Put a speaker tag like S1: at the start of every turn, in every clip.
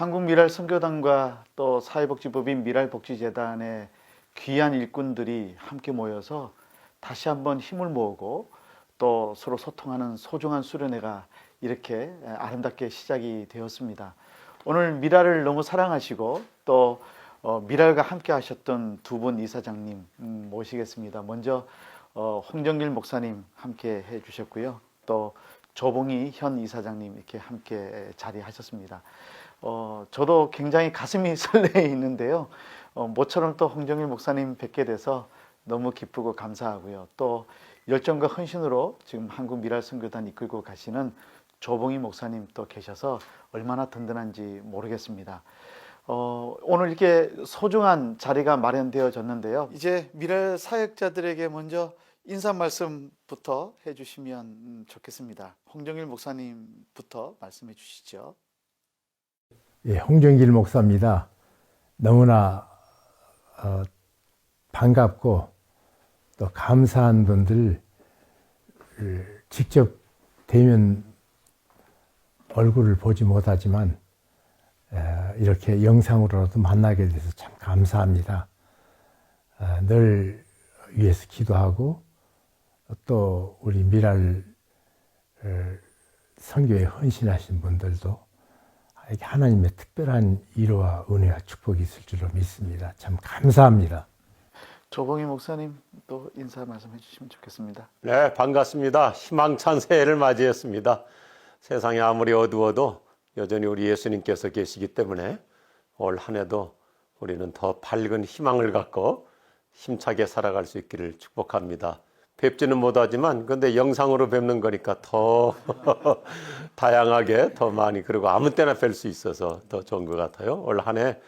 S1: 한국미랄선교단과 또 사회복지법인 미랄복지재단의 귀한 일꾼들이 함께 모여서 다시 한번 힘을 모으고 또 서로 소통하는 소중한 수련회가 이렇게 아름답게 시작이 되었습니다. 오늘 미랄을 너무 사랑하시고 또 미랄과 함께 하셨던 두 분 이사장님 모시겠습니다. 먼저 홍정길 목사님 함께 해주셨고요. 또 조봉희 현 이사장님 이렇게 함께 자리하셨습니다. 저도 굉장히 가슴이 설레 있는데요. 모처럼 또 홍정일 목사님 뵙게 돼서 너무 기쁘고 감사하고요. 또 열정과 헌신으로 지금 한국미랄선교단 이끌고 가시는 조봉희 목사님 또 계셔서 얼마나 든든한지 모르겠습니다. 오늘 이렇게 소중한 자리가 마련되어졌는데요. 이제 미랄 사역자들에게 먼저 인사 말씀부터 해주시면 좋겠습니다. 홍정일 목사님부터 말씀해 주시죠.
S2: 예, 홍정길 목사입니다. 너무나 반갑고 또 감사한 분들 직접 대면 얼굴을 보지 못하지만 이렇게 영상으로라도 만나게 돼서 참 감사합니다. 늘 위해서 기도하고 또 우리 미랄 선교에 헌신하신 분들도 하나님의 특별한 위로와 은혜와 축복이 있을 줄로 믿습니다. 참 감사합니다.
S1: 조봉희 목사님 또 인사 말씀해 주시면 좋겠습니다.
S3: 네, 반갑습니다. 희망찬 새해를 맞이했습니다. 세상이 아무리 어두워도 여전히 우리 예수님께서 계시기 때문에 올 한 해도 우리는 더 밝은 희망을 갖고 힘차게 살아갈 수 있기를 축복합니다. 뵙지는 못하지만 근데 영상으로 뵙는 거니까 더 다양하게 더 많이 그리고 아무 때나 뵐 수 있어서 더 좋은 것 같아요. 올 한 해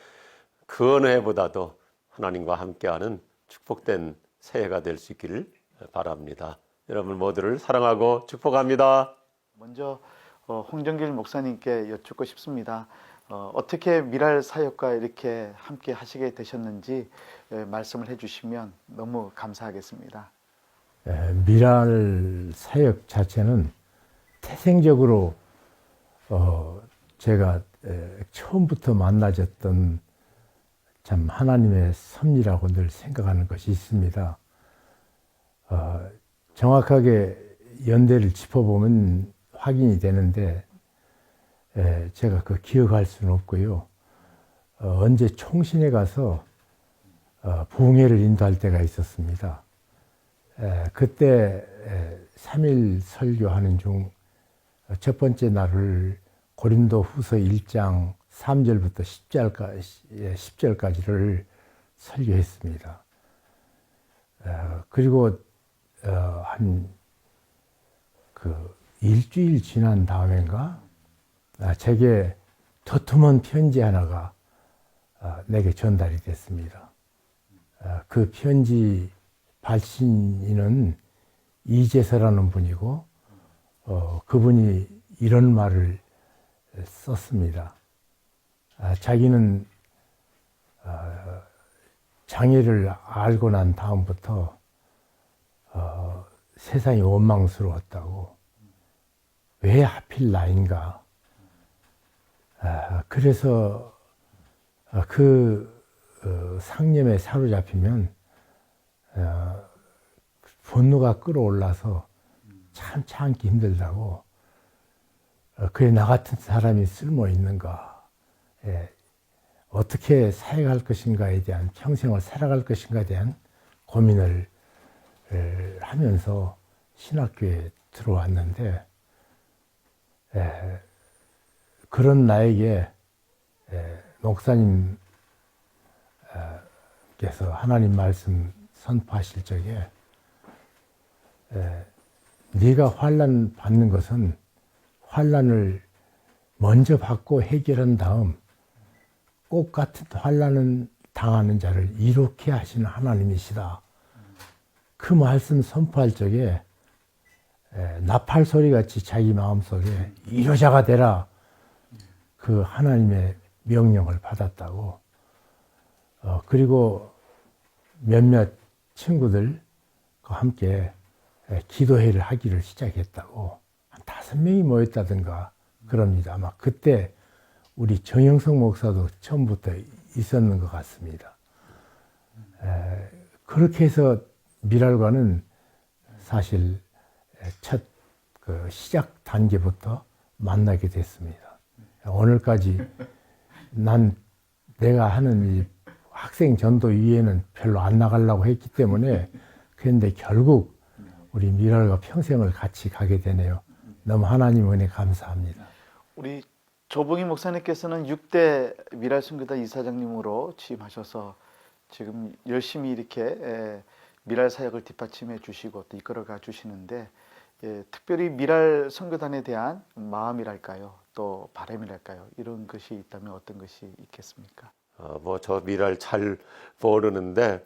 S3: 그 어느 해보다도 하나님과 함께하는 축복된 새해가 될 수 있기를 바랍니다. 여러분 모두를 사랑하고 축복합니다.
S1: 먼저 홍정길 목사님께 여쭙고 싶습니다. 어떻게 미랄 사역과 이렇게 함께 하시게 되셨는지 말씀을 해주시면 너무 감사하겠습니다.
S2: 미랄 사역 자체는 태생적으로 제가 처음부터 만나졌던 참 하나님의 섭리라고 늘 생각하는 것이 있습니다. 정확하게 연대를 짚어보면 확인이 되는데 제가 그 기억할 수는 없고요. 언제 총신에 가서 부흥회를 인도할 때가 있었습니다. 그때 3일 설교하는 중 첫 번째 날을 고린도 후서 1장 3절부터 10절까지를 설교했습니다. 그리고 한 일주일 지난 다음인가 제게 도톰한 편지 하나가 내게 전달이 됐습니다. 그 편지 발신인은 이재서라는 분이고 그분이 이런 말을 썼습니다. 자기는 장애를 알고 난 다음부터 세상이 원망스러웠다고. 왜 하필 나인가? 그래서 상념에 사로잡히면 분노가 끌어올라서 참 참기 힘들다고. 그래 나 같은 사람이 쓸모 있는가? 어떻게 사역할 것인가에 대한 평생을 살아갈 것인가에 대한 고민을 하면서 신학교에 들어왔는데 그런 나에게 목사님께서 하나님 말씀 선포하실 적에 네가 환난 받는 것은 환난을 먼저 받고 해결한 다음 꽃 같은 환난은 당하는 자를 이롭게 하시는 하나님이시다. 그 말씀 선포할 적에 나팔 소리같이 자기 마음속에 이로자가 되라 그 하나님의 명령을 받았다고. 그리고 몇몇 친구들과 함께 기도회를 하기를 시작했다고. 한 5명이 모였다든가 그럽니다. 아마 그때 우리 정영석 목사도 처음부터 있었는 것 같습니다. 그렇게 해서 미랄과는 사실 첫 그 시작 단계부터 만나게 됐습니다. 오늘까지 내가 하는 이 학생 전도 위에는 별로 안 나가려고 했기 때문에 그런데 결국 우리 미랄과 평생을 같이 가게 되네요. 너무 하나님 은혜 감사합니다.
S1: 우리 조봉희 목사님께서는 6대 미랄 선교단 이사장님으로 취임하셔서 지금 열심히 이렇게 미랄 사역을 뒷받침해 주시고 또 이끌어가 주시는데, 특별히 미랄 선교단에 대한 마음이랄까요, 또 바람이랄까요, 이런 것이 있다면 어떤 것이 있겠습니까?
S3: 뭐 저 미랄 잘 모르는데,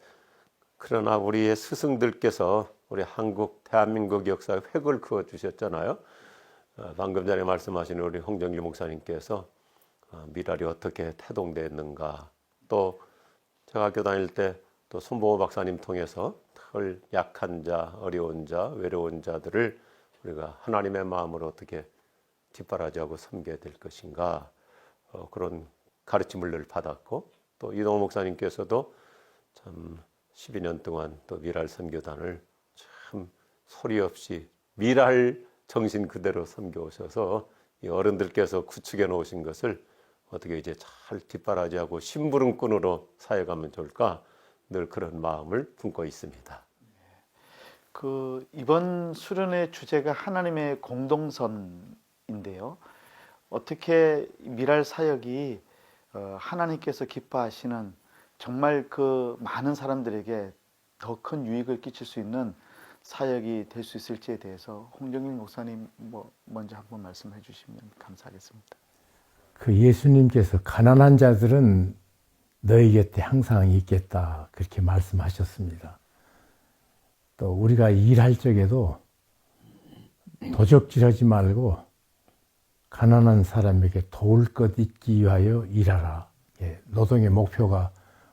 S3: 그러나 우리의 스승들께서 우리 한국 대한민국 역사에 획을 그어 주셨잖아요. 방금 전에 말씀하신 우리 홍정길 목사님께서 미랄이 어떻게 태동됐는가, 또 제가 학교 다닐 때 또 손보호 박사님 통해서 덜 약한 자, 어려운 자, 외로운 자들을 우리가 하나님의 마음으로 어떻게 뒷바라지하고 섬겨야 될 것인가, 그런 가르침을 늘 받았고, 또 이동호 목사님께서도 참 12년 동안 또 미랄 선교단을 참 소리 없이 미랄 정신 그대로 섬겨 오셔서 이 어른들께서 구축해 놓으신 것을 어떻게 이제 잘 뒷바라지하고 심부름꾼으로 사역하면 좋을까, 늘 그런 마음을 품고 있습니다.
S1: 이번 수련의 주제가 하나님의 공동선인데요. 어떻게 미랄 사역이 하나님께서 기뻐하시는 정말 그 많은 사람들에게 더 큰 유익을 끼칠 수 있는 사역이 될 수 있을지에 대해서 홍정일 목사님 먼저 한번 말씀해 주시면 감사하겠습니다.
S2: 그 예수님께서 가난한 자들은 너희 곁에 항상 있겠다 그렇게 말씀하셨습니다. 또 우리가 일할 적에도 도적질하지 말고 가난한 사람에게 도울 것 있기 위하여 일하라. 노동의 목표가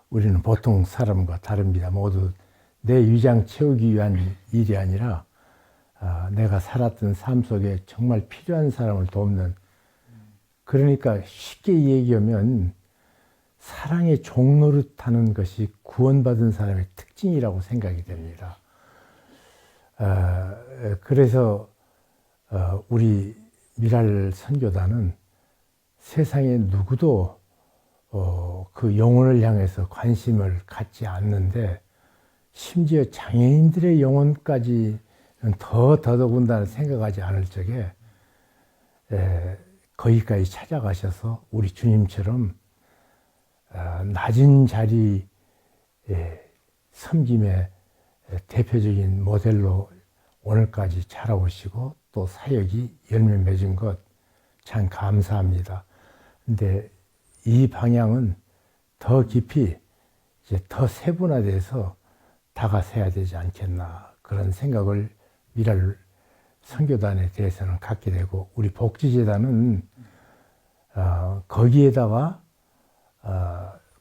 S2: 우리는 보통 사람과 다릅니다. 모두 내 위장 채우기 위한 일이 아니라 내가 살았던 삶 속에 정말 필요한 사람을 돕는, 그러니까 쉽게 얘기하면 사랑의 종노릇하는 것이 구원받은 사람의 특징이라고 생각이 됩니다. 그래서 우리 미랄 선교단은 세상에 누구도 그 영혼을 향해서 관심을 갖지 않는데, 심지어 장애인들의 영혼까지는 더더군다나 생각하지 않을 적에 거기까지 찾아가셔서 우리 주님처럼 낮은 자리 섬김의 대표적인 모델로 오늘까지 자라오시고 또 사역이 열매 맺은 것 참 감사합니다. 근데 이 방향은 더 깊이 이제 더 세분화돼서 다가서야 되지 않겠나, 그런 생각을 미랄 선교단에 대해서는 갖게 되고, 우리 복지재단은 거기에다가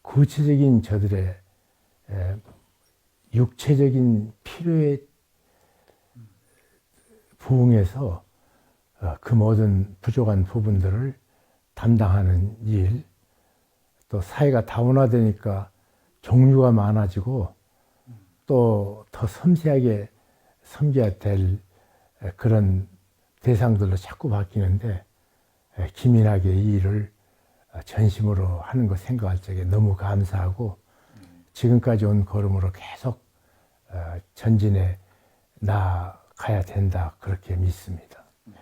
S2: 구체적인 저들의 육체적인 필요에 부응해서 그 모든 부족한 부분들을 담당하는 일, 또 사회가 다문화되니까 종류가 많아지고 또 더 섬세하게 섬겨야 될 그런 대상들로 자꾸 바뀌는데, 기민하게 이 일을 전심으로 하는 거 생각할 적에 너무 감사하고, 지금까지 온 걸음으로 계속 전진해 나가야 된다 그렇게 믿습니다.
S1: 네,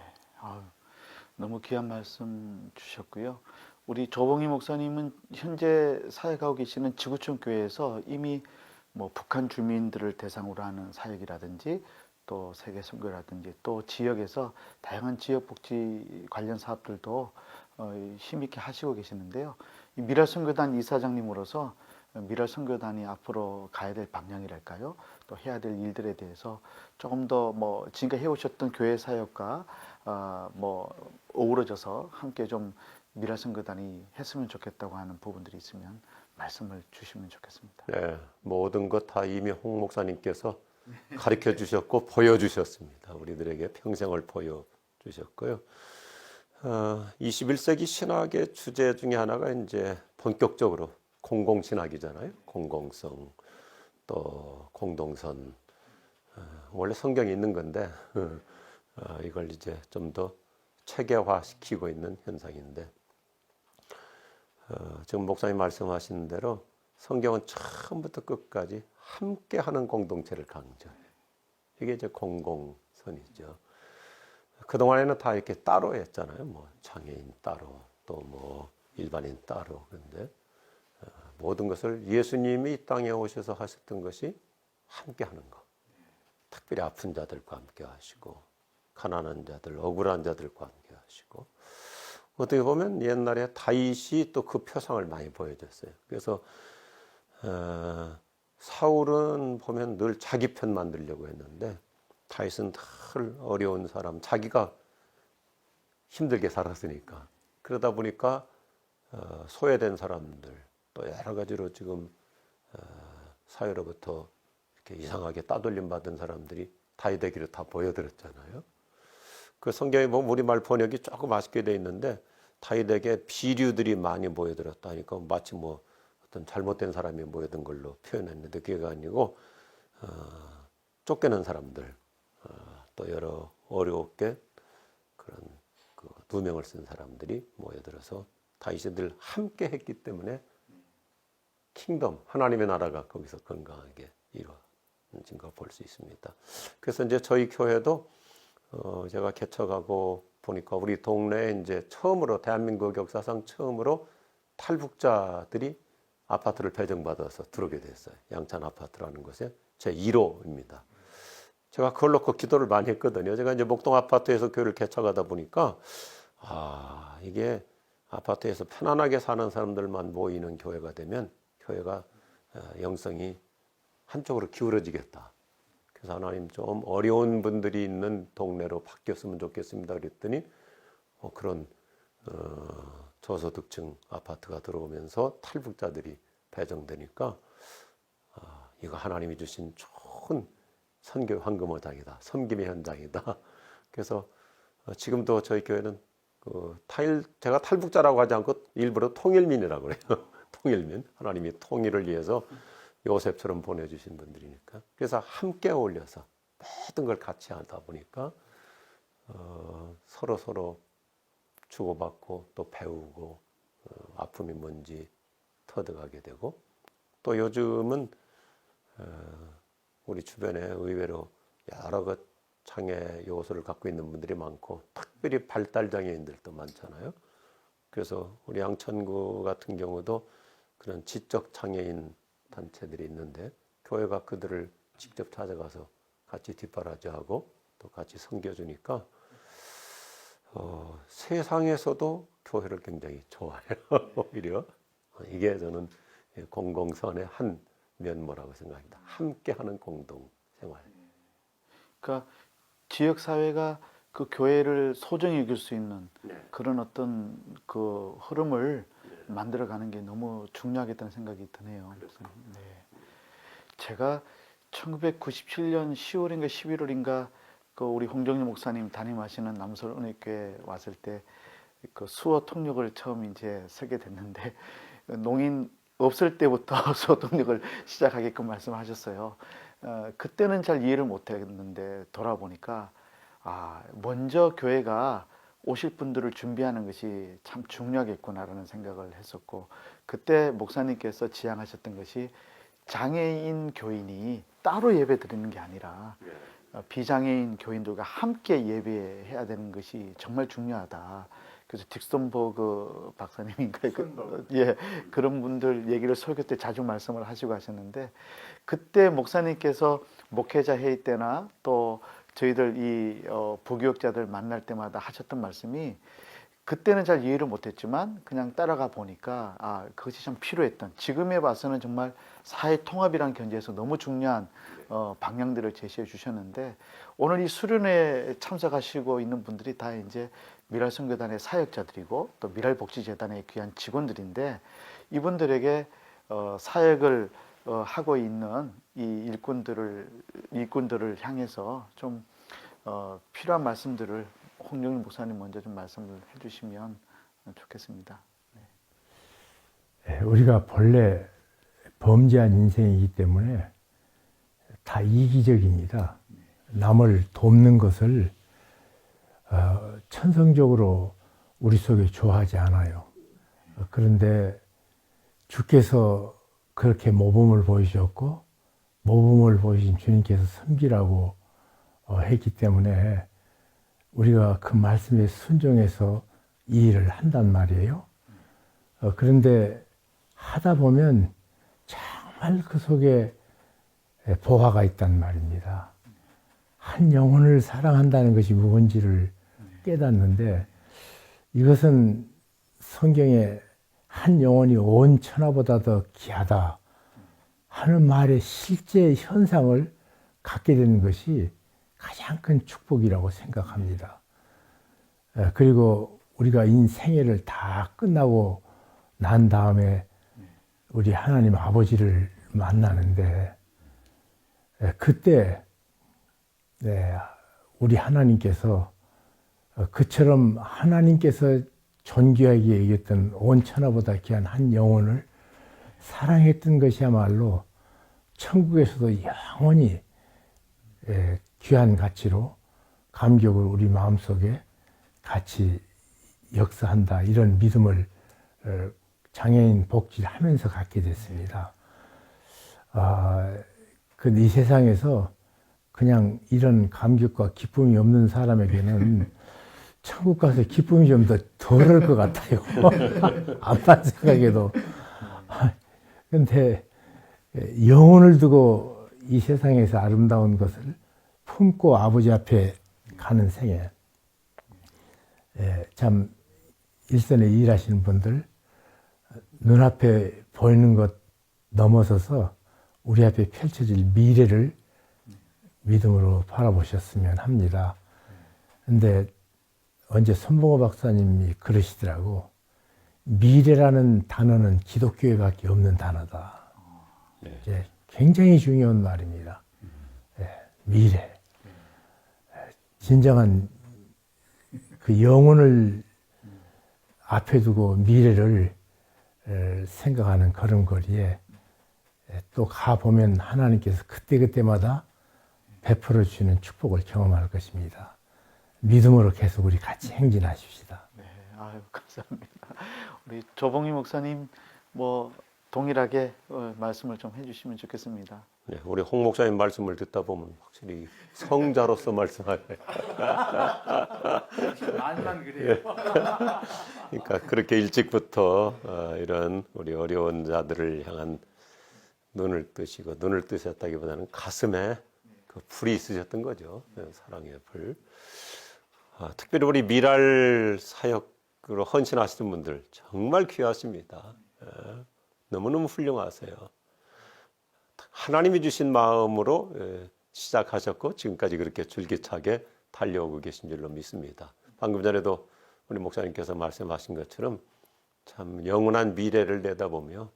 S1: 너무 귀한 말씀 주셨고요. 우리 조봉희 목사님은 현재 사역하고 계시는 지구촌 교회에서 이미 북한 주민들을 대상으로 하는 사역이라든지 또 세계 선교라든지 또 지역에서 다양한 지역 복지 관련 사업들도 힘있게 하시고 계시는데요. 이 미랄 선교단 이사장님으로서 미랄 선교단이 앞으로 가야 될 방향이랄까요? 또 해야 될 일들에 대해서 조금 더 지금까지 해오셨던 교회 사역과 어우러져서 함께 좀 미랄 선교단이 했으면 좋겠다고 하는 부분들이 있으면 말씀을 주시면 좋겠습니다.
S3: 네, 모든 것 다 이미 홍 목사님께서 가르쳐 주셨고 보여주셨습니다. 우리들에게 평생을 보여주셨고요. 21세기 신학의 주제 중에 하나가 이제 본격적으로 공공신학이잖아요. 공공성, 또 공동선. 원래 성경에 있는 건데 이걸 이제 좀 더 체계화시키고 있는 현상인데 지금 목사님 말씀하신 대로 성경은 처음부터 끝까지 함께하는 공동체를 강조해요. 이게 이제 공공선이죠. 그동안에는 다 이렇게 따로 했잖아요. 뭐 장애인 따로, 또 뭐 일반인 따로. 그런데 모든 것을 예수님이 이 땅에 오셔서 하셨던 것이 함께하는 것. 특별히 아픈 자들과 함께 하시고, 가난한 자들, 억울한 자들과 함께 하시고, 어떻게 보면 옛날에 다윗이 또 그 표상을 많이 보여줬어요. 그래서 사울은 보면 늘 자기 편 만들려고 했는데 다윗은 늘 어려운 사람, 자기가 힘들게 살았으니까. 그러다 보니까 소외된 사람들, 또 여러 가지로 지금 사회로부터 이렇게 이상하게 따돌림 받은 사람들이 다윗에게로 다 보여들었잖아요. 그 성경에 보면 우리말 번역이 조금 아쉽게 돼 있는데 다윗에게 비류들이 많이 모여들었다 하니까 마치 뭐 어떤 잘못된 사람이 모여든 걸로 표현했는데 그게 아니고 쫓겨난 사람들, 또 여러 어렵게 그런 그 누명을 쓴 사람들이 모여들어서 다윗이 늘 함께 했기 때문에 킹덤, 하나님의 나라가 거기서 건강하게 이루어진 걸 볼 수 있습니다. 그래서 이제 저희 교회도 제가 개척하고 보니까 우리 동네에 이제 처음으로 대한민국 역사상 처음으로 탈북자들이 아파트를 배정받아서 들어오게 됐어요. 양찬 아파트라는 곳에 제 1호입니다. 제가 그걸 놓고 기도를 많이 했거든요. 제가 이제 목동 아파트에서 교회를 개척하다 보니까 이게 아파트에서 편안하게 사는 사람들만 모이는 교회가 되면 교회가 영성이 한쪽으로 기울어지겠다. 그래서 하나님 좀 어려운 분들이 있는 동네로 바뀌었으면 좋겠습니다. 그랬더니 그런 저소득층 아파트가 들어오면서 탈북자들이 배정되니까 이거 하나님이 주신 좋은 선교 황금어장이다. 섬김의 현장이다. 그래서 지금도 저희 교회는 제가 탈북자라고 하지 않고 일부러 통일민이라고 그래요. 통일민. 하나님이 통일을 위해서 요셉처럼 보내주신 분들이니까. 그래서 함께 어울려서 모든 걸 같이 하다 보니까 서로 주고받고 또 배우고 아픔이 뭔지 터득하게 되고 또 요즘은 우리 주변에 의외로 여러 것 장애 요소를 갖고 있는 분들이 많고 특별히 발달 장애인들도 많잖아요. 그래서 우리 양천구 같은 경우도 그런 지적 장애인 단체들이 있는데 교회가 그들을 직접 찾아가서 같이 뒷바라지하고 또 같이 섬겨주니까 세상에서도 교회를 굉장히 좋아해요. 오히려 이게 저는 공공선의 한 면모라고 생각합니다. 함께하는 공동생활.
S1: 그러니까 지역 사회가 그 교회를 소중히 여길 수 있는 그런 어떤 그 흐름을 만들어가는 게 너무 중요하겠다는 생각이 드네요. 네. 제가 1997년 10월인가 11월인가 그 우리 홍정리 목사님 담임하시는 남서은혜교회 왔을 때 그 수어 통역을 처음 이제 서게 됐는데 농인 없을 때부터 수어 통역을 시작하게끔 말씀하셨어요. 그때는 잘 이해를 못했는데 돌아보니까 먼저 교회가 오실 분들을 준비하는 것이 참 중요하겠구나라는 생각을 했었고 그때 목사님께서 지향하셨던 것이 장애인 교인이 따로 예배 드리는 게 아니라 비장애인 교인들과 함께 예배해야 되는 것이 정말 중요하다. 그래서 딕슨버그 박사님인가 그런 분들 얘기를 설교 때 자주 말씀을 하시고 하셨는데 그때 목사님께서 목회자 회의 때나 또 저희들 이 부교육자들 만날 때마다 하셨던 말씀이 그때는 잘 이해를 못했지만 그냥 따라가 보니까 그것이 참 필요했던 지금에 봐서는 정말 사회 통합이라는 견지에서 너무 중요한 방향들을 제시해 주셨는데 오늘 이 수련회에 참석하시고 있는 분들이 다 이제 미랄선교단의 사역자들이고 또 미랄복지재단의 귀한 직원들인데 이분들에게 사역을 하고 있는 이 일꾼들을 향해서 좀 필요한 말씀들을 홍정일 목사님 먼저 좀 말씀을 해주시면 좋겠습니다.
S2: 우리가 본래 범죄한 인생이기 때문에 다 이기적입니다. 남을 돕는 것을 천성적으로 우리 속에 좋아하지 않아요. 그런데 주께서 그렇게 모범을 보이셨고 모범을 보이신 주님께서 섬기라고 했기 때문에 우리가 그 말씀에 순종해서 이 일을 한단 말이에요. 그런데 하다 보면 정말 그 속에 보화가 있단 말입니다. 한 영혼을 사랑한다는 것이 무언지를 깨닫는데 이것은 성경에 한 영혼이 온 천하보다 더 귀하다 하는 말의 실제 현상을 갖게 되는 것이 가장 큰 축복이라고 생각합니다. 그리고 우리가 인생애를 다 끝나고 난 다음에 우리 하나님 아버지를 만나는데 그때 우리 하나님께서 그처럼 하나님께서 존귀하게 여겼던 온 천하보다 귀한 한 영혼을 사랑했던 것이야말로 천국에서도 영원히 귀한 가치로 감격을 우리 마음속에 같이 역사한다 이런 믿음을 장애인 복지를 하면서 갖게 됐습니다. 이 세상에서 그냥 이런 감격과 기쁨이 없는 사람에게는 천국 가서 기쁨이 좀 더 덜할 것 같아요. 암만 생각해도. 근데 영혼을 두고 이 세상에서 아름다운 것을 품고 아버지 앞에 가는 생애. 참 일선에 일하시는 분들 눈앞에 보이는 것 넘어서서 우리 앞에 펼쳐질 미래를 믿음으로 바라보셨으면 합니다. 근데 언제 손봉호 박사님이 그러시더라고. 미래라는 단어는 기독교에밖에 없는 단어다. 네. 굉장히 중요한 말입니다. 미래. 진정한 그 영혼을 앞에 두고 미래를 생각하는 걸음걸이에 또 가보면 하나님께서 그때그때마다 베풀어 주시는 축복을 경험할 것입니다. 믿음으로 계속 우리 같이 행진하십시다.
S1: 네, 아유 감사합니다. 우리 조봉희 목사님 뭐 동일하게 말씀을 좀 해주시면 좋겠습니다.
S3: 네, 우리 홍 목사님 말씀을 듣다 보면 확실히 성자로서 말씀하네.
S2: 말만 그래요.
S3: 그러니까 그렇게 일찍부터 이런 우리 어려운 자들을 향한 눈을 뜨시고 눈을 뜨셨다기보다는 가슴에 그 불이 있으셨던 거죠. 사랑의 불. 특별히 우리 미랄 사역으로 헌신하시는 분들 정말 귀하십니다. 너무너무 훌륭하세요. 하나님이 주신 마음으로 시작하셨고 지금까지 그렇게 줄기차게 달려오고 계신 줄로 믿습니다. 방금 전에도 우리 목사님께서 말씀하신 것처럼 참 영원한 미래를 내다보며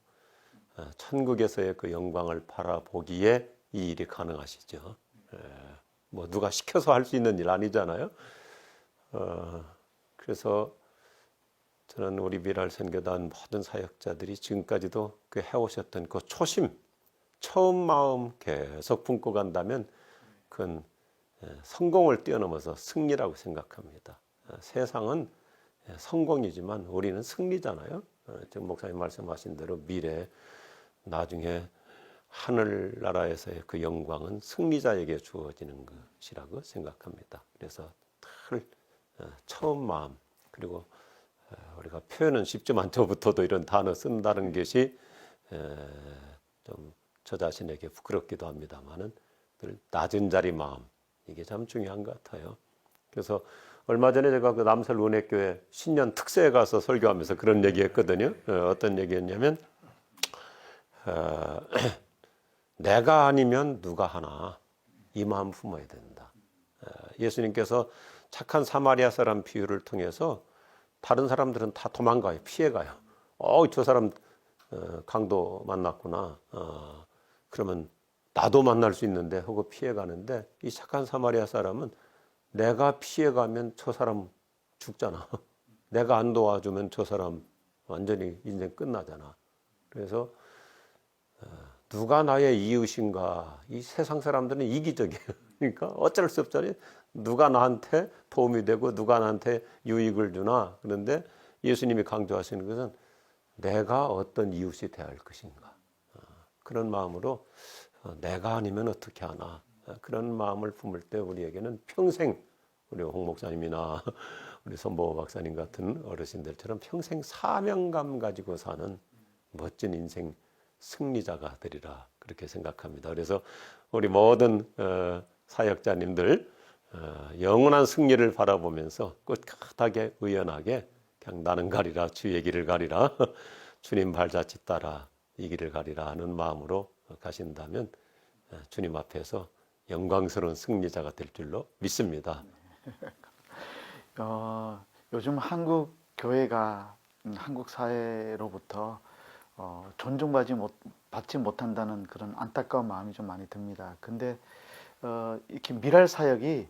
S3: 천국에서의 그 영광을 바라보기에 이 일이 가능하시죠. 뭐 누가 시켜서 할 수 있는 일 아니잖아요. 그래서 저는 우리 미랄 선교단 모든 사역자들이 지금까지도 그 해오셨던 그 초심, 처음 마음 계속 품고 간다면 그건 성공을 뛰어넘어서 승리라고 생각합니다. 세상은 성공이지만 우리는 승리잖아요. 지금 목사님 말씀하신 대로 미래, 나중에 하늘나라에서의 그 영광은 승리자에게 주어지는 것이라고 생각합니다. 그래서 늘 처음 마음, 그리고 우리가 표현은 쉽지만 저부터도 이런 단어 쓴다는 것이 좀 저 자신에게 부끄럽기도 합니다만은 늘 낮은 자리 마음, 이게 참 중요한 것 같아요. 그래서 얼마 전에 제가 그 남설 은혜교회 신년 특세에 가서 설교하면서 그런 얘기했거든요. 어떤 얘기였냐면 내가 아니면 누가 하나, 이 마음 품어야 된다. 예수님께서 착한 사마리아 사람 비유를 통해서 다른 사람들은 다 도망가요. 피해가요. 저 사람 강도 만났구나. 그러면 나도 만날 수 있는데 하고 피해가는데 이 착한 사마리아 사람은 내가 피해가면 저 사람 죽잖아. 내가 안 도와주면 저 사람 완전히 인생 끝나잖아. 그래서 누가 나의 이웃인가? 이 세상 사람들은 이기적이에요. 그러니까 어쩔 수 없잖아요. 누가 나한테 도움이 되고 누가 나한테 유익을 주나. 그런데 예수님이 강조하시는 것은 내가 어떤 이웃이 되어야 할 것인가. 그런 마음으로 내가 아니면 어떻게 하나. 그런 마음을 품을 때 우리에게는 평생 우리 홍 목사님이나 우리 손보호 박사님 같은 어르신들처럼 평생 사명감 가지고 사는 멋진 인생 승리자가 되리라 그렇게 생각합니다. 그래서 우리 모든 사역자님들 영원한 승리를 바라보면서 꿋꿋하게 의연하게 그냥 나는 가리라 주의 길을 가리라 주님 발자취 따라 이 길을 가리라 하는 마음으로 가신다면 주님 앞에서 영광스러운 승리자가 될 줄로 믿습니다.
S1: 요즘 한국 교회가 한국 사회로부터 받지 못한다는 그런 안타까운 마음이 좀 많이 듭니다. 근데 이렇게 미랄 사역이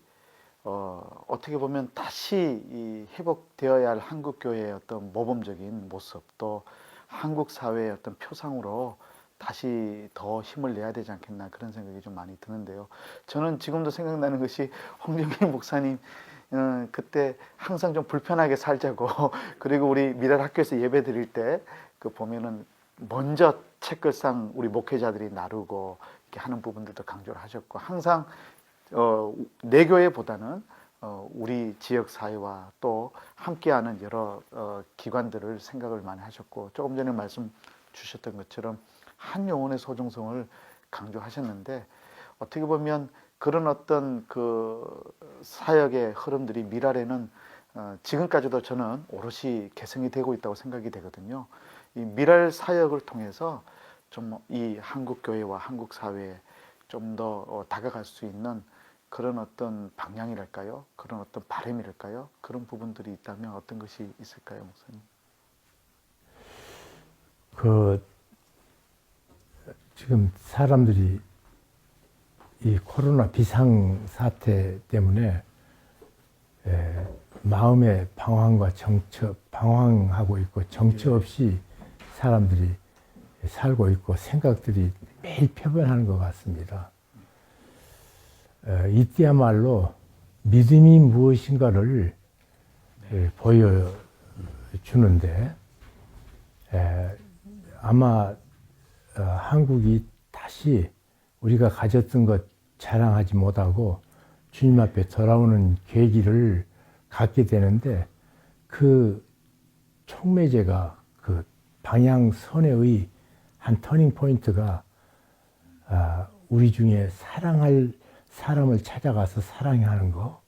S1: 어떻게 보면 다시 회복되어야 할 한국 교회의 어떤 모범적인 모습, 또 한국 사회의 어떤 표상으로 다시 더 힘을 내야 되지 않겠나 그런 생각이 좀 많이 드는데요. 저는 지금도 생각나는 것이 홍정길 목사님 그때 항상 좀 불편하게 살자고 그리고 우리 미랄 학교에서 예배 드릴 때 그 보면은 먼저 책걸상 우리 목회자들이 나르고 이렇게 하는 부분들도 강조를 하셨고 항상 내 교회보다는 우리 지역 사회와 또 함께하는 여러 기관들을 생각을 많이 하셨고 조금 전에 말씀 주셨던 것처럼 한 영혼의 소중성을 강조하셨는데 어떻게 보면 그런 어떤 그 사역의 흐름들이 미랄에는 지금까지도 저는 오롯이 개성이 되고 있다고 생각이 되거든요. 이 미랄 사역을 통해서 좀 이 한국 교회와 한국 사회에 좀 더 다가갈 수 있는 그런 어떤 방향이랄까요? 그런 어떤 바람이랄까요? 그런 부분들이 있다면 어떤 것이 있을까요, 목사님?
S2: 지금 사람들이 이 코로나 비상 사태 때문에 마음의 방황하고 있고 정처 없이 사람들이 살고 있고 생각들이 매일 표변하는 것 같습니다. 이때야말로 믿음이 무엇인가를 보여주는데 아마 한국이 다시 우리가 가졌던 것 자랑하지 못하고 주님 앞에 돌아오는 계기를 갖게 되는데 그 촉매제가 그 방향선회의 한 터닝 포인트가 우리 중에 사랑할 사람을 찾아가서 사랑하는 거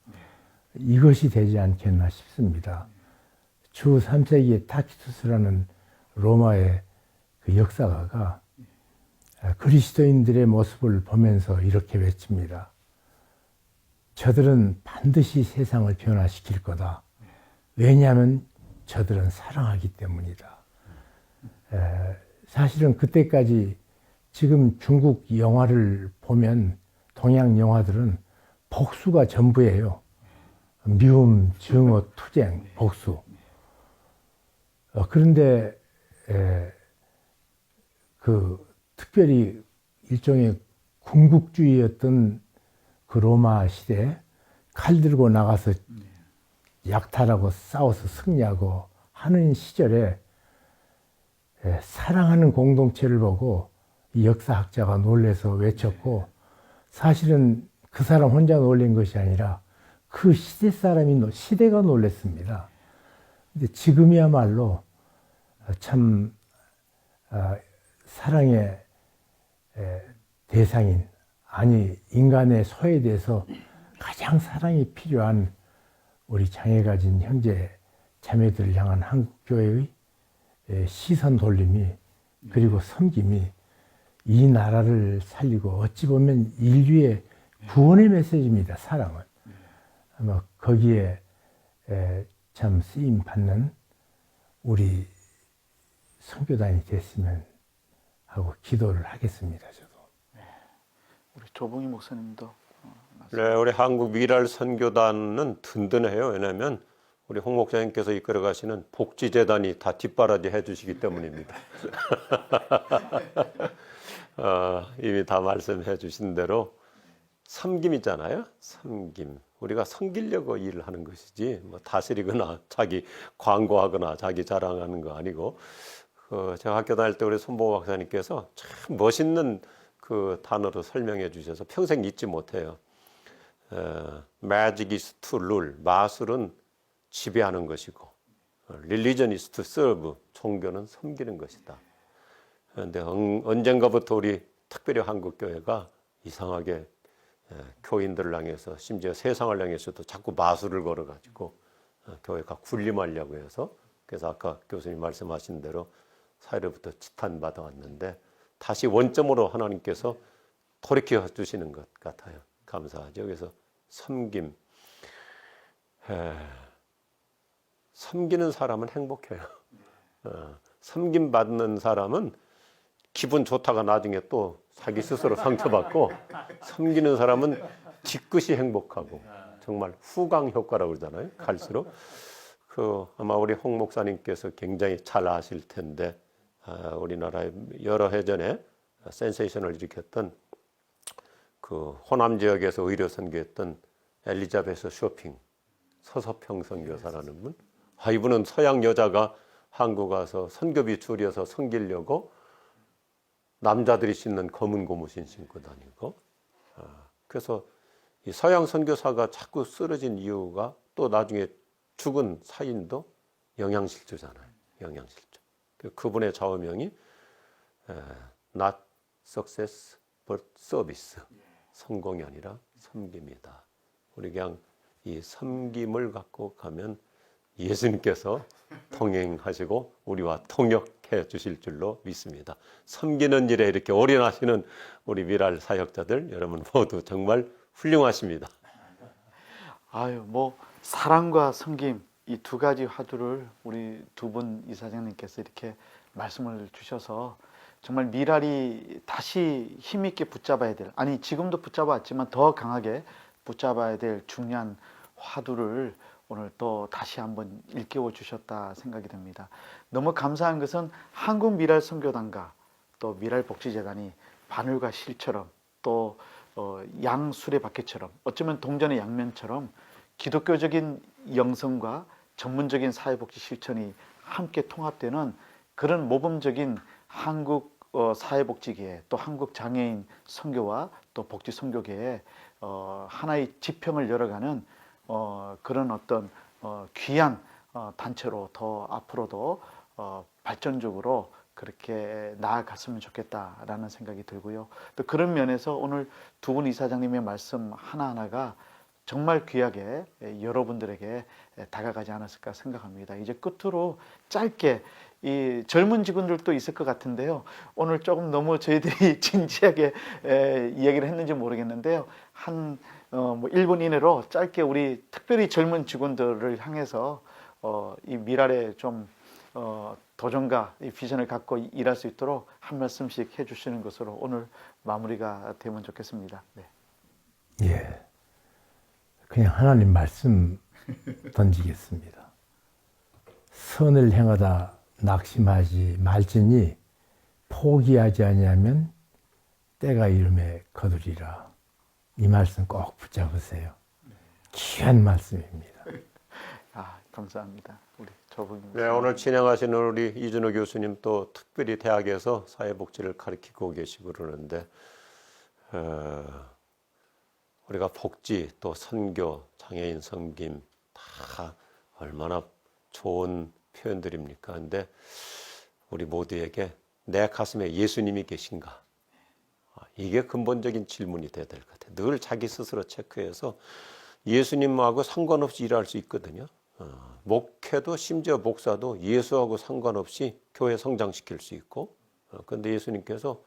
S2: 이것이 되지 않겠나 싶습니다. 주 3세기의 타키투스라는 로마의 그 역사가가 그리스도인들의 모습을 보면서 이렇게 외칩니다. 저들은 반드시 세상을 변화시킬 거다. 왜냐하면 저들은 사랑하기 때문이다. 사실은 그때까지 지금 중국 영화를 보면 동양 영화들은 복수가 전부예요. 미움, 증오, 투쟁, 복수. 그런데 특별히 일종의 군국주의였던 그 로마 시대에 칼 들고 나가서 약탈하고 싸워서 승리하고 하는 시절에 사랑하는 공동체를 보고 이 역사학자가 놀래서 외쳤고 사실은 그 사람 혼자 놀란 것이 아니라 그 시대 시대가 놀랬습니다. 근데 지금이야말로 참 사랑의 대상인 아니 인간의 소에 대해서 가장 사랑이 필요한 우리 장애 가진 형제 자매들을 향한 한국교회의 시선 돌림이 그리고 섬김이 이 나라를 살리고 어찌 보면 인류의 구원의 메시지입니다. 사랑은. 아마 거기에 참 쓰임 받는 우리 선교단이 됐으면 하고 기도를 하겠습니다. 저도.
S1: 우리 조봉희 목사님도
S3: 네, 우리 한국 미랄 선교단은 든든해요. 왜냐하면 우리 홍 목사님께서 이끌어 가시는 복지재단이 다 뒷바라지 해주시기 때문입니다. 이미 다 말씀해 주신 대로 섬김이잖아요. 섬김. 우리가 섬기려고 일을 하는 것이지 뭐 다스리거나 자기 광고하거나 자기 자랑하는 거 아니고 제가 학교 다닐 때 우리 손보호 박사님께서 참 멋있는 그 단어로 설명해 주셔서 평생 잊지 못해요. Magic is to rule. 마술은 지배하는 것이고 Religion is to serve. 종교는 섬기는 것이다. 그런데 언젠가부터 우리 특별히 한국교회가 이상하게 교인들을 향해서 심지어 세상을 향해서도 자꾸 마술을 걸어가지고 교회가 군림하려고 해서 그래서 아까 교수님 말씀하신 대로 사회로부터 지탄받아 왔는데 다시 원점으로 하나님께서 돌이켜 주시는 것 같아요. 감사하죠. 그래서 섬김. 섬기는 사람은 행복해요. 섬김 받는 사람은 기분 좋다가 나중에 또 자기 스스로 상처받고 섬기는 사람은 뒤끝이 행복하고 정말 후광 효과라고 그러잖아요. 갈수록 아마 우리 홍 목사님께서 굉장히 잘 아실 텐데 우리나라에 여러 해 전에 센세이션을 일으켰던 그 호남 지역에서 의료 선교했던 엘리자베스 쇼핑 서서평 선교사라는 분. 이분은 서양 여자가 한국 와서 선교비 줄여서 섬기려고 남자들이 신는 검은 고무신 신고 다니고 그래서 이 서양 선교사가 자꾸 쓰러진 이유가 또 나중에 죽은 사인도 영양실조잖아요. 영양실조. 그분의 좌우명이 Not success but service. 성공이 아니라 섬김이다. 우리 그냥 이 섬김을 갖고 가면 예수님께서 통행하시고 우리와 통역해 주실 줄로 믿습니다. 섬기는 일에 이렇게 올인하시는 우리 미랄 사역자들 여러분 모두 정말 훌륭하십니다.
S1: 아유, 뭐 사랑과 섬김 이 두 가지 화두를 우리 두 분 이사장님께서 이렇게 말씀을 주셔서 정말 미랄이 다시 힘있게 붙잡아야 될, 아니 지금도 붙잡았지만 더 강하게 붙잡아야 될 중요한 화두를 오늘 또 다시 한번 일깨워 주셨다 생각이 듭니다. 너무 감사한 것은 한국 미랄 선교단과 또 미랄 복지재단이 바늘과 실처럼 또 양 수레바퀴처럼 어쩌면 동전의 양면처럼 기독교적인 영성과 전문적인 사회복지 실천이 함께 통합되는 그런 모범적인 한국 사회복지계 또 한국 장애인 선교와 또 복지 선교계에 하나의 지평을 열어가는 그런 어떤 귀한 단체로 더 앞으로도 발전적으로 그렇게 나아갔으면 좋겠다라는 생각이 들고요. 또 그런 면에서 오늘 두 분 이사장님의 말씀 하나하나가 정말 귀하게 여러분들에게 다가가지 않았을까 생각합니다. 이제 끝으로 짧게 이 젊은 직원들도 있을 것 같은데요. 오늘 조금 너무 저희들이 진지하게 이야기를 했는지 모르겠는데요. 한 1분 이내로 짧게 우리 특별히 젊은 직원들을 향해서 이 미랄에 좀 도전과 이 비전을 갖고 일할 수 있도록 한 말씀씩 해주시는 것으로 오늘 마무리가 되면 좋겠습니다. 네.
S2: 예. 그냥 하나님 말씀 던지겠습니다. 선을 행하다 낙심하지 말지니 포기하지 아니하면 때가 이름에 거두리라. 이 말씀 꼭 붙잡으세요. 귀한 말씀입니다.
S1: 감사합니다. 우리 저분님.
S3: 네, 오늘 진행하시는 우리 이준호 교수님 또 특별히 대학에서 사회복지를 가르치고 계시고 그러는데 우리가 복지 또 선교, 장애인 섬김 다 얼마나 좋은 표현들입니까? 근데 우리 모두에게 내 가슴에 예수님이 계신가? 이게 근본적인 질문이 돼야 될 것 같아요. 늘 자기 스스로 체크해서 예수님하고 상관없이 일할 수 있거든요. 목회도 심지어 목사도 예수하고 상관없이 교회 성장시킬 수 있고 그런데 예수님께서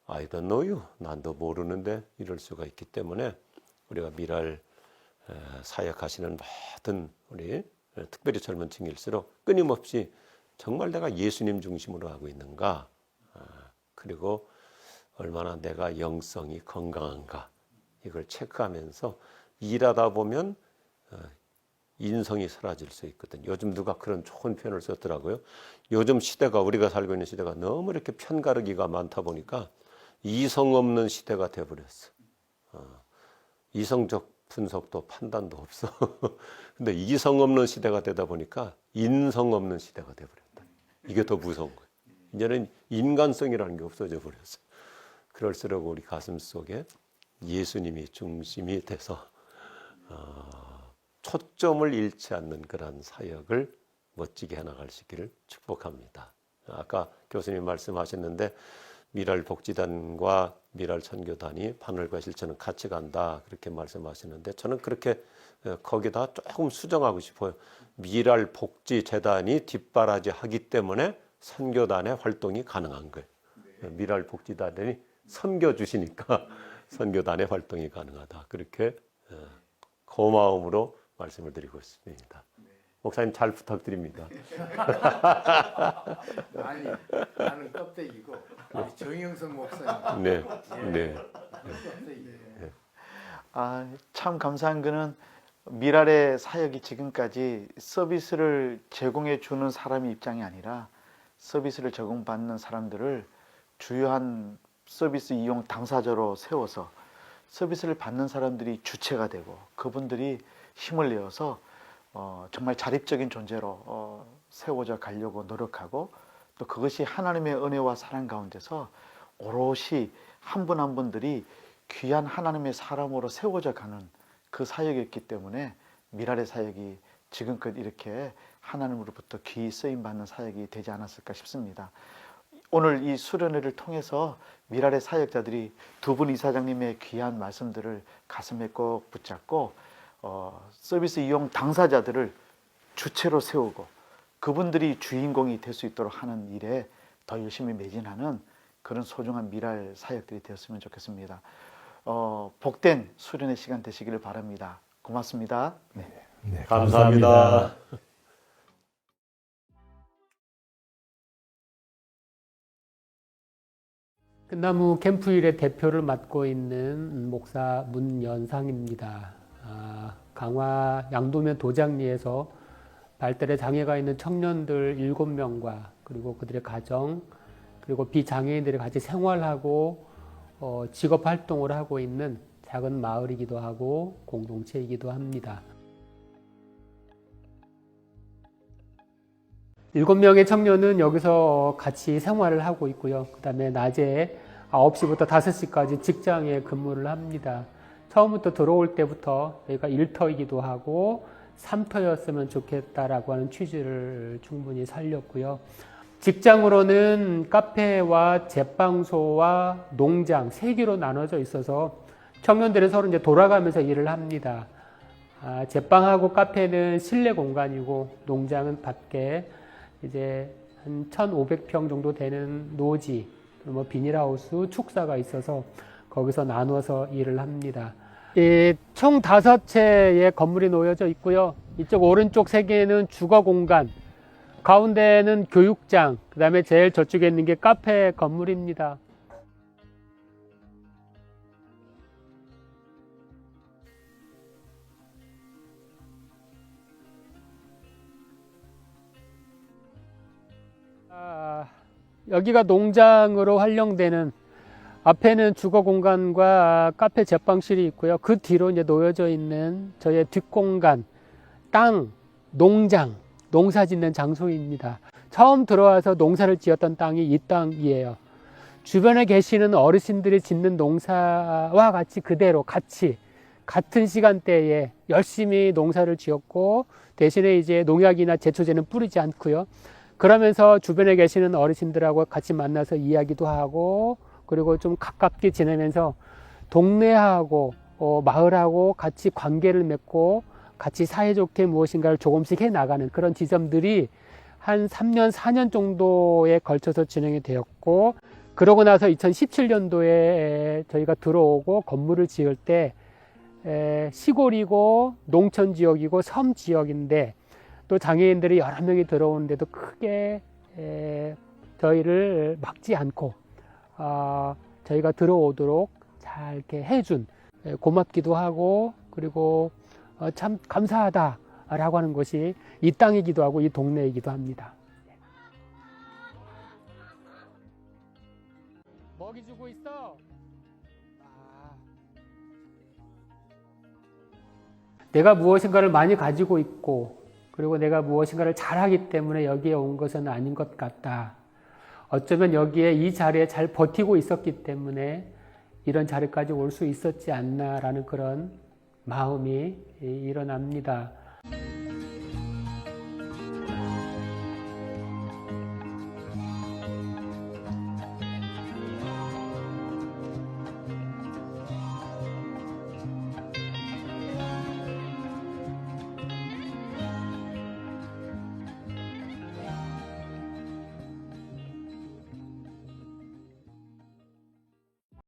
S3: I don't know you. 난도 모르는데 이럴 수가 있기 때문에 우리가 미랄 사역하시는 모든 우리 특별히 젊은 층일수록 끊임없이 정말 내가 예수님 중심으로 하고 있는가 그리고 얼마나 내가 영성이 건강한가 이걸 체크하면서 일하다 보면 인성이 사라질 수 있거든요. 요즘 누가 그런 좋은 표현을 썼더라고요. 요즘 시대가, 우리가 살고 있는 시대가 너무 이렇게 편가르기가 많다 보니까 이성 없는 시대가 돼버렸어. 이성적 분석도 판단도 없어. 근데 이성 없는 시대가 되다 보니까 인성 없는 시대가 돼버렸다. 이게 더 무서운 거예요. 이제는 인간성이라는 게 없어져 버렸어. 그럴수록 우리 가슴 속에 예수님이 중심이 돼서 초점을 잃지 않는 그런 사역을 멋지게 해나갈 수 있기를 축복합니다. 아까 교수님 말씀하셨는데 미랄복지단과 미랄선교단이 바늘과 실천은 같이 간다 그렇게 말씀하시는데 저는 그렇게 거기다 조금 수정하고 싶어요. 미랄복지재단이 뒷바라지 하기 때문에 선교단의 활동이 가능한 거예요. 미랄복지단이 섬겨주시니까 선교단의 활동이 가능하다. 그렇게 고마움으로 말씀을 드리고 있습니다. 목사님 잘 부탁드립니다.
S2: 아니, 나는 껍데기고 정영석 목사님.
S3: 네, 네.
S2: 껍데기예요.
S1: 참 감사한 거는 미랄의 사역이 지금까지 서비스를 제공해 주는 사람의 입장이 아니라 서비스를 제공받는 사람들을 주요한 서비스 이용 당사자로 세워서 서비스를 받는 사람들이 주체가 되고 그분들이 힘을 내어서 정말 자립적인 존재로 세워져 가려고 노력하고 또 그것이 하나님의 은혜와 사랑 가운데서 오롯이 한 분 한 분들이 귀한 하나님의 사람으로 세워져 가는 그 사역이었기 때문에 미랄의 사역이 지금껏 이렇게 하나님으로부터 귀히 쓰임받는 사역이 되지 않았을까 싶습니다. 오늘 이 수련회를 통해서 미랄의 사역자들이 두 분 이사장님의 귀한 말씀들을 가슴에 꼭 붙잡고 서비스 이용 당사자들을 주체로 세우고 그분들이 주인공이 될 수 있도록 하는 일에 더 열심히 매진하는 그런 소중한 미랄 사역들이 되었으면 좋겠습니다. 복된 수련의 시간 되시기를 바랍니다. 고맙습니다.
S2: 네,
S3: 감사합니다.
S4: 끝나무 캠프일의 대표를 맡고 있는 목사 문연상입니다. 강화 양도면 도장리에서 발달에 장애가 있는 청년들 7명과 그리고 그들의 가정 그리고 비장애인들이 같이 생활하고 직업 활동을 하고 있는 작은 마을이기도 하고 공동체이기도 합니다. 7명의 청년은 여기서 같이 생활을 하고 있고요. 그 다음에 낮에 9시부터 5시까지 직장에 근무를 합니다. 처음부터 들어올 때부터 저희가 1터이기도 하고 3터였으면 좋겠다라고 하는 취지를 충분히 살렸고요. 직장으로는 카페와 제빵소와 농장 3개로 나눠져 있어서 청년들은 서로 이제 돌아가면서 일을 합니다. 제빵하고 카페는 실내 공간이고 농장은 밖에 이제 한 1,500평 정도 되는 노지, 뭐 비닐하우스, 축사가 있어서 거기서 나누어서 일을 합니다. 총 5채의 건물이 놓여져 있고요. 이쪽 오른쪽 3개는 주거 공간, 가운데는 교육장, 그 다음에 제일 저쪽에 있는 게 카페 건물입니다. 여기가 농장으로 활용되는 앞에는 주거 공간과 카페 제빵실이 있고요. 그 뒤로 이제 놓여져 있는 저의 뒷공간, 땅, 농장, 농사 짓는 장소입니다. 처음 들어와서 농사를 지었던 땅이 이 땅이에요. 주변에 계시는 어르신들이 짓는 농사와 같이 그대로 같은 시간대에 열심히 농사를 지었고 대신에 이제 농약이나 제초제는 뿌리지 않고요. 그러면서 주변에 계시는 어르신들하고 같이 만나서 이야기도 하고 그리고 좀 가깝게 지내면서 동네하고 마을하고 같이 관계를 맺고 같이 사이좋게 무엇인가를 조금씩 해나가는 그런 지점들이 한 3년, 4년 정도에 걸쳐서 진행이 되었고 그러고 나서 2017년도에 저희가 들어오고 건물을 지을 때 시골이고 농촌 지역이고 섬 지역인데 또 장애인들이 여러 명이 들어오는데도 크게 저희를 막지 않고 저희가 들어오도록 잘 이렇게 해준 고맙기도 하고 그리고 참 감사하다라고 하는 것이 이 땅이기도 하고 이 동네이기도 합니다. 먹이 주고 있어. 내가 무엇인가를 많이 가지고 있고 그리고 내가 무엇인가를 잘하기 때문에 여기에 온 것은 아닌 것 같다. 어쩌면 여기에 이 자리에 잘 버티고 있었기 때문에 이런 자리까지 올 수 있었지 않나라는 그런 마음이 일어납니다.